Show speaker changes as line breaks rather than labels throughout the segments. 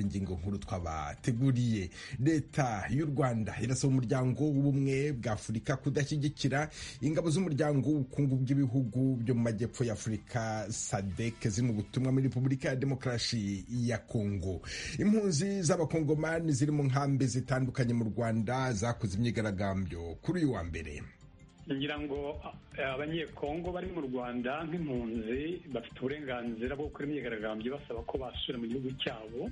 ingingo nkuru twabateguriye. Leta y'u Rwanda irasaba umuryango w'ubumwe bwa Afurika kudashyigikira ingabo z'umuryango w'ubukungu bw'ibihugu byo mu majyepfo ya Afurika SADC ziri mu butumwa muri Repubulika ya Demokarasi ya Kongo. Impunzi z'abakongomani ziri mu nkambi zitandukanye mu Rwanda zakoze imyigaragambyo kuri uyu wa mbere.
ngira ngo abanyekongo bari mu Rwanda nk'impunzi bafite uburenganzira bwo gukora imyigaragambyo basaba ko basubira mu gihugu cyabo,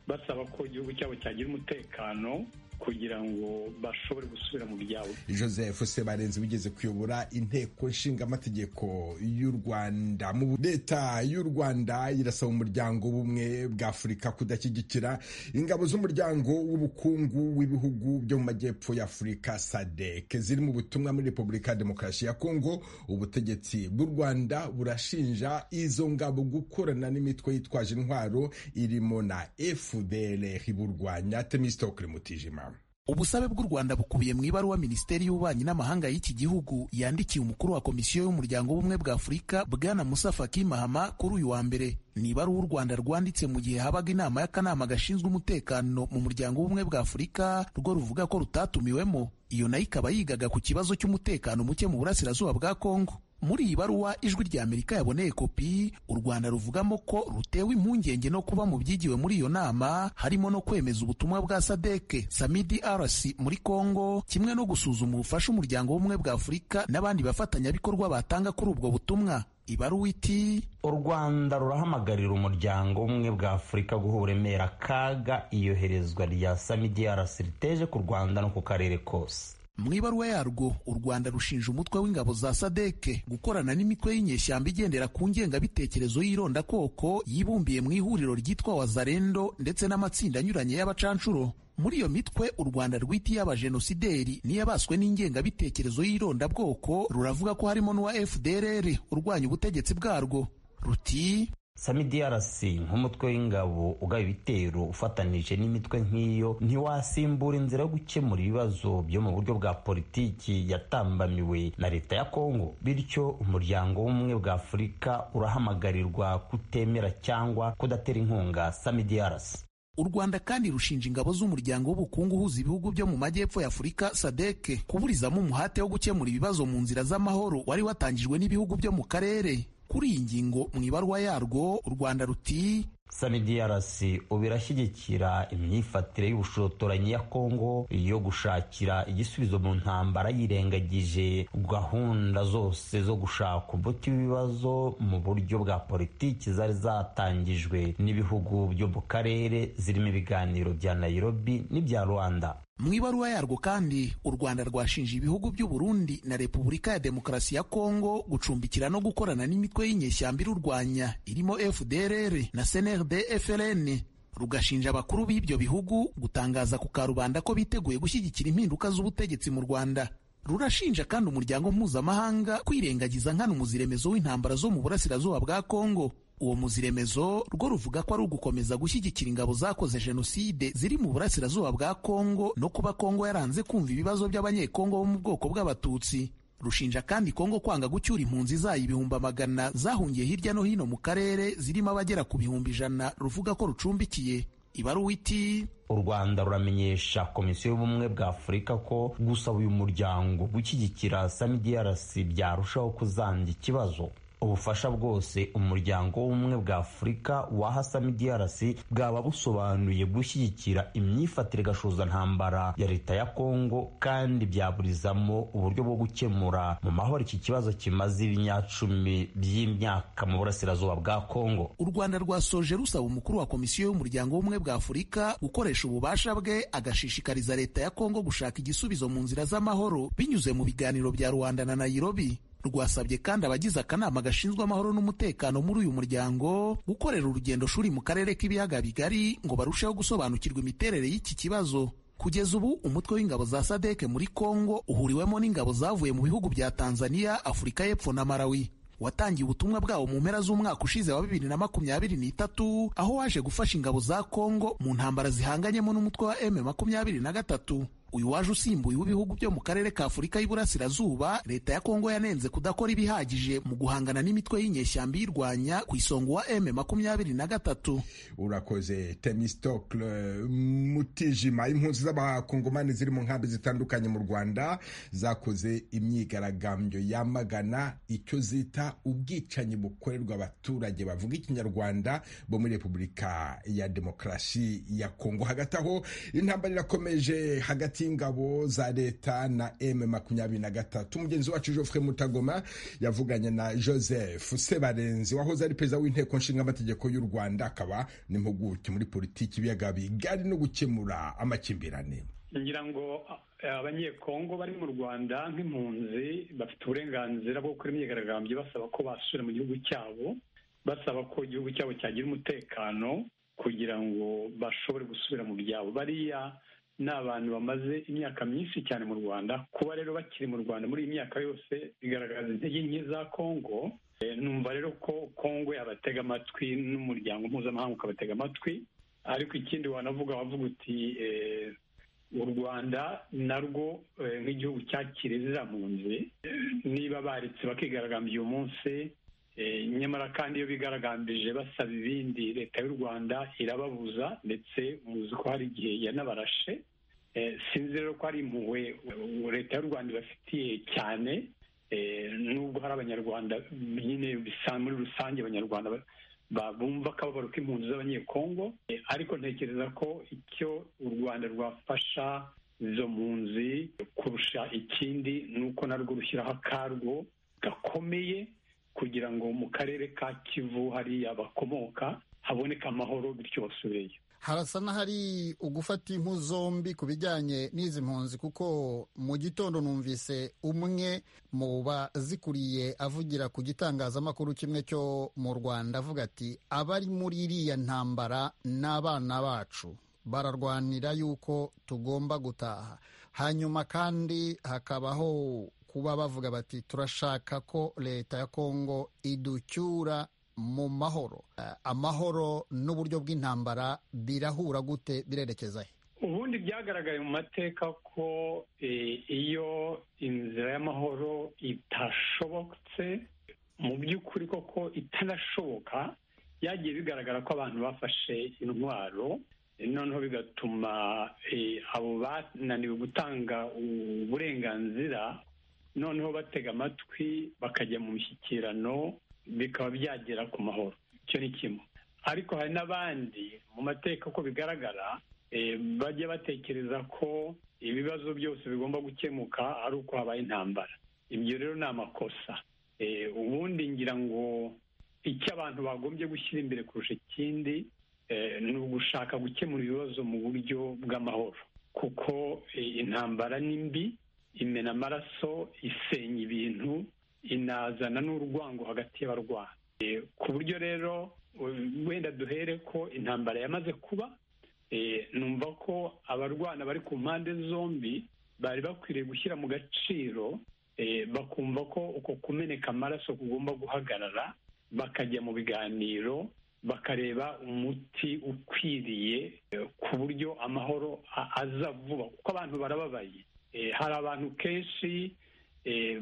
basaba ko igihugu cyabo cyagira umutekano kugira ngo bashobore gusubira mu byabo.
Joseph Sebarenzi wigeze kuyobora inteko nshingamategeko y'u Rwanda. Mu leta y'u Rwanda irasaba umuryango w'ubumwe bwa Afurika kudashyigikira ingabo z'umuryango w'ubukungu w'ibihugu byo mu majyepfo ya Afurika SADC ziri mu butumwa muri Repubulika ya Demokarasi ya Kongo. Ubutegetsi bw'u Rwanda burashinja izo ngabo gukorana n'imitwe yitwaje intwaro irimo na FDLR iburwanya. Temistokle Mutijima.
Ubusabe bw'u Rwanda bukubiye mu ibaruwa Minisiteri y'Ububanyi n'Amahanga y'iki gihugu yandikiye umukuru wa Komisiyo y'Umuryango w'Ubumwe bwa Afurika Bwana Musa Faki Mahama kuri uyu wa mbere. Ni ibaruwa u Rwanda rwanditse mu gihe habaga inama y'akanama gashinzwe umutekano mu Muryango w'Ubumwe bwa Afurika rwo ruvuga ko rutatumiwemo. Iyo nayo ikaba yigaga ku kibazo cy'umutekano muke mu burasirazuba bwa Kongo. Muri iyi baruwa Ijwi rya Amerika yaboneye kopi, u Rwanda ruvugamo ko rutewe impungenge no kuba mu byigiwe muri iyo nama harimo no kwemeza ubutumwa bwa SADC SAMIDRC muri Kongo, kimwe no gusuzuma ubufasha umuryango w'ubumwe bwa Afurika n'abandi bafatanyabikorwa batanga kuri ubwo butumwa. Ibaruwa iti:
u Rwanda rurahamagarira umuryango w'ubumwe bwa Afurika guha uburemere akaga iyoherezwa rya SAMIDRC riteje ku Rwanda no ku karere kose.
Mu ibaruwa yarwo u Rwanda rushinja umutwe w'ingabo za SADC gukorana n'imitwe y'inyeshyamba igendera ku ngengabitekerezo y'irondakoko yibumbiye mu ihuriro ryitwa Wazalendo ndetse n'amatsinda anyuranye y'abacanshuro. Muri iyo mitwe u Rwanda rwitiye abajenosideri n'iyabaswe n'ingengabitekerezo y'irondabwoko ruravuga ko harimo n'uwa FDLR urwanya ubutegetsi bwarwo. Ruti:
SAMIDRC nk'umutwe w'ingabo ugaba ibitero ufatanije n'imitwe nk'iyo ntiwasimbura inzira yo gukemura ibibazo byo mu buryo bwa politiki yatambamiwe na leta ya Kongo. Bityo umuryango w'ubumwe bwa Afurika urahamagarirwa kutemera cyangwa kudatera inkunga SAMIDRC.
U Rwanda kandi rushinja ingabo z'umuryango w'ubukungu uhuza ibihugu byo mu majyepfo ya Afurika SADC kuburizamo umuhate wo gukemura ibibazo mu nzira z'amahoro wari watangijwe n'ibihugu byo mu karere. Kuri iyi ngingo mu ibaruwa yarwo u Rwanda ruti: SAMIDRC ubu irashyigikira imyifatire y'ubushotoranyi ya Kongo yo gushakira igisubizo mu ntambara yirengagije gahunda zose zo gushaka umuti w'ibibazo mu buryo bwa politiki zari zatangijwe n'ibihugu byo mu karere zirimo ibiganiro bya Nairobi n'ibya Rwanda. Mu ibaruwa yarwo kandi u Rwanda rwashinje ibihugu by'u Burundi na Repubulika ya Demokarasi ya Kongo gucumbikira no gukorana n'imitwe y'inyeshyamba irurwanya irimo FDLR na CNRD FLN. Rugashinja abakuru b'ibyo bihugu gutangaza ku karubanda ko biteguye gushyigikira impinduka z'ubutegetsi mu Rwanda. Rurashinja kandi umuryango mpuzamahanga kwirengagiza nkana umuziremezo w'intambara zo mu burasirazuba bwa Kongo. Uwo muziremezo rwo ruvuga ko ari ugukomeza gushyigikira ingabo zakoze jenoside ziri mu burasirazuba bwa Kongo no kuba Kongo yaranze kumva ibibazo by'abanyekongo bo mu bwoko bw'abatutsi. Rushinja kandi Kongo kwanga gucyura impunzi zayo ibihumbi amagana zahungiye hirya no hino mu karere zirimo abagera ku bihumbi 100 ruvuga ko rucumbikiye. Ibaruwa iti:
u Rwanda ruramenyesha Komisiyo y'Ubumwe bwa Afurika ko gusaba uyu muryango gushyigikira SAMIDRC byarushaho kuzambya ikibazo. Ubufasha bwose umuryango w'ubumwe bwa Afurika waha SAMIDRC bwaba busobanuye gushyigikira imyifatire gashoza ntambara ya leta ya Kongo kandi byaburizamo uburyo bwo gukemura mu mahoro iki kibazo kimaze ibinyacumi by'imyaka mu burasirazuba bwa Kongo.
U Rwanda rwasoje rusaba umukuru wa Komisiyo y'Umuryango w'Ubumwe bwa Afurika gukoresha ububasha bwe agashishikariza leta ya Kongo gushaka igisubizo mu nzira z'amahoro binyuze mu biganiro bya Rwanda na Nairobi. Rwasabye kandi abagize akanama gashinzwe amahoro n'umutekano muri uyu muryango gukorera urugendo shuri mu karere k'ibiyaga bigari ngo barusheho gusobanukirwa imiterere y'iki kibazo. Kugeza ubu umutwe w'ingabo za SADC muri Kongo uhuriwemo n'ingabo zavuye mu bihugu bya Tanzania, Afurika y'Epfo na Malawi. Watangiye ubutumwa bwawo mu mpera z'umwaka ushize wa 2023 aho waje gufasha ingabo za Kongo mu ntambara zihanganyemo n'umutwe wa M23. uyu waje usimbuye w'ibihugu byo mu karere ka Afurika y'Iburasirazuba, leta ya Kongo yanenze kudakora ibihagije mu guhangana n'imitwe y'inyeshyamba iyirwanya, ku isonga wa M23.
Urakoze Temistocle Mutijima. Impunzi z'abakongomani ziri mu nkambi zitandukanye mu Rwanda zakoze imyigaragambyo yamagana icyo zita ubwicanyi bukorerwa abaturage bavuga ikinyarwanda bo muri Repubulika ya Demokarasi ya Kongo. Hagati aho intambara irakomeje hagati y'ingabo za leta na M23. Umugenzi wacu Geoffrey Mutagoma yavuganye na Joseph Sebarenzi wahoze ari perezida w'inteko nshinga amategeko y'u Rwanda, akaba n'impuguke muri politiki ibiyaga bigari no gukemura amakimbirane.
ngira ngo abanyekongo bari mu Rwanda nk'impunzi bafite uburenganzira bwo gukora imyigaragambyo basaba ko basubira mu gihugu cyabo, basaba ko igihugu cyabo cyagira umutekano kugira ngo bashobore gusubira mu byabo. Bariya ni abantu bamaze imyaka myinshi cyane mu Rwanda. Kuba rero bakiri mu Rwanda muri iyi myaka yose bigaragaza intege nke za Kongo. Numva rero ko Kongo yabatega amatwi n'umuryango mpuzamahanga ukabatega amatwi, ariko ikindi wavuga uti u Rwanda narwo nk'igihugu cyakiriye ziriya mpunzi, niba baretse bakigaragambya uyu munsi, nyamara kandi iyo bigaragambije basaba ibindi, leta y'u Rwanda irababuza, ndetse muzi ko hari igihe yanabarashe. Sinzi rero ko ari impuhwe leta y'u Rwanda ibafitiye cyane, nubwo hari abanyarwanda nyine bisa muri rusange abanyarwanda bumva akababaro k'impunzi z'abanyekongo, ariko ntekereza ko icyo u Rwanda rwafasha izo mpunzi kurusha ikindi ni uko narwo rushyiraho akarwo gakomeye kugira ngo mu karere ka Kivu hariya bakomoka haboneka amahoro, bityo basubireyo.
Harasa n'ahari ugufata impu zombi ku bijyanye n'izi mpunzi, kuko mu gitondo numvise umwe mu bazikuriye avugira ku gitangazamakuru kimwe cyo mu Rwanda avuga ati abari muri iriya ntambara n'abana bacu bararwanira yuko tugomba gutaha. Hanyuma kandi hakabaho kuba bavuga bati turashaka ko leta ya Kongo iducyura mu mahoro. Amahoro n'uburyo bw'intambara birahura gute, birerekeza he?
Ubundi byagaragaye mu mateka ko iyo inzira y'amahoro itashobotse, mu by'ukuri koko itanashoboka, byagiye bigaragara ko abantu bafashe intwaro, noneho bigatuma abo bananiwe gutanga uburenganzira noneho batega amatwi bakajya mu mishyikirano, bikaba byagera ku mahoro. Icyo ni kimwe. Ariko hari n'abandi mu mateka ko bigaragara bajya batekereza ko ibibazo byose bigomba gukemuka ari uko habaye intambara. Ibyo rero ni amakosa. Ubundi ngira ngo icyo abantu bagombye gushyira imbere kurusha ikindi ni ugushaka gukemura ibibazo mu buryo bw'amahoro, kuko intambara ni mbi, imena amaraso, isenya ibintu, inazana n'urwango hagati y'abarwana. Ku buryo rero wenda duhere ko intambara yamaze kuba, numva ko abarwana bari ku mpande zombi bari bakwiriye gushyira mu gaciro, bakumva ko uko kumeneka amaraso kugomba guhagarara, bakajya mu biganiro, bakareba umuti ukwiriye ku buryo amahoro aza vuba, kuko abantu barababaye. Hari abantu kenshi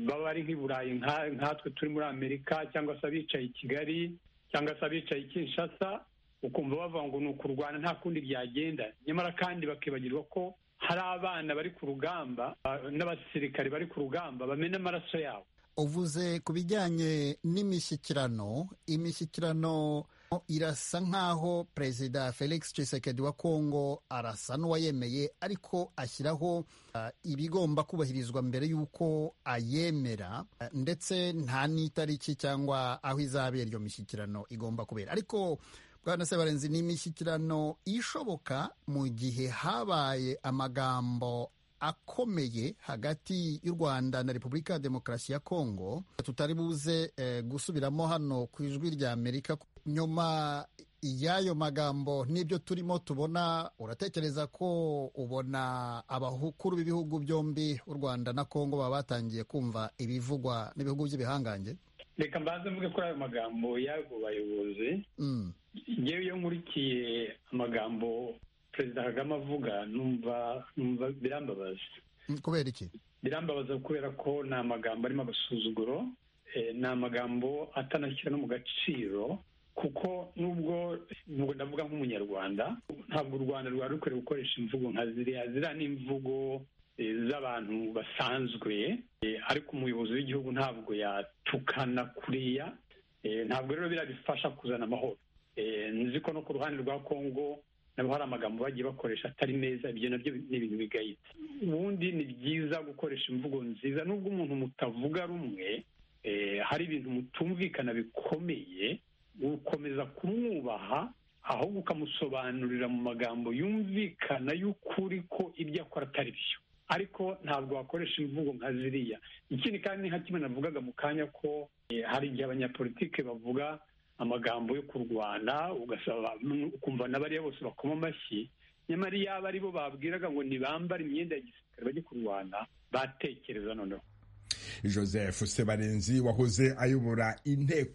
baba ari nk'i Burayi nkatwe turi muri Amerika, cyangwa se abicaye i Kigali, cyangwa se abicaye i Kinshasa, ukumva bavuga ngo ni ukurwana nta kundi byagenda, nyamara kandi bakibagirwa ko hari abana bari ku rugamba n'abasirikare bari ku rugamba bamena amaraso yabo.
Uvuze ku bijyanye n'imishyikirano, imishyikirano irasa nk'aho Perezida Felix Tshisekedi wa Kongo arasa n'uwayemeye, ariko ashyiraho ibigomba kubahirizwa mbere y'uko ayemera, ndetse nta n'itariki cyangwa aho izabera iyo mishyikirano igomba kubera. Ariko Bwana Sebarenzi, ni imishyikirano ishoboka mu gihe habaye amagambo akomeye hagati y'u Rwanda na Repubulika ya Demokarasi ya Kongo tutari buze gusubiramo hano ku ijwi rya Amerika. Nyuma y'ayo magambo n'ibyo turimo tubona, uratekereza ko ubona abakuru b'ibihugu byombi u Rwanda na Kongo baba batangiye kumva ibivugwa n'ibihugu by'ibihangange?
Reka mbanze mvuge kuri ayo magambo y'abo bayobozi. Yewe iyo nkurikiye amagambo perezida Kagame avuga numva birambabaza.
Kubera iki?
Birambabaza kubera ko ni amagambo arimo agasuzuguro, ni amagambo atanashyira no mu gaciro, kuko nubwo ndavuga nk'umunyarwanda, ntabwo u Rwanda rwari rukwiriye gukoresha imvugo nka ziriya ni imvugo z'abantu basanzwe, ariko umuyobozi w'igihugu ntabwo yatukana kuriya, ntabwo rero birabifasha kuzana amahoro. Nzi ko no ku ruhande rwa Kongo nabo hari amagambo bagiye bakoresha atari meza, ibyo nabyo ni ibintu bigayitse. Ubundi ni byiza gukoresha imvugo nziza, nubwo umuntu mutavuga rumwe, hari ibintu mutumvikana bikomeye, ukomeza kumwubaha ahubwo ukamusobanurira mu magambo yumvikana y'ukuri ko ibyo akora atari byo, ariko ntabwo wakoresha imvugo nka ziriya. Ikindi kandi nka kimwe navugaga mu kanya ko hari igihe abanyapolitike bavuga amagambo yo kurwana, ukumva n'abariya bose bakoma amashyi, nyamara iyaba ari bo babwiraga ngo ntibambare imyenda ya gisirikare bajye kurwana, batekereza noneho.
Joseph Sebarenzi wahoze ayobora inteko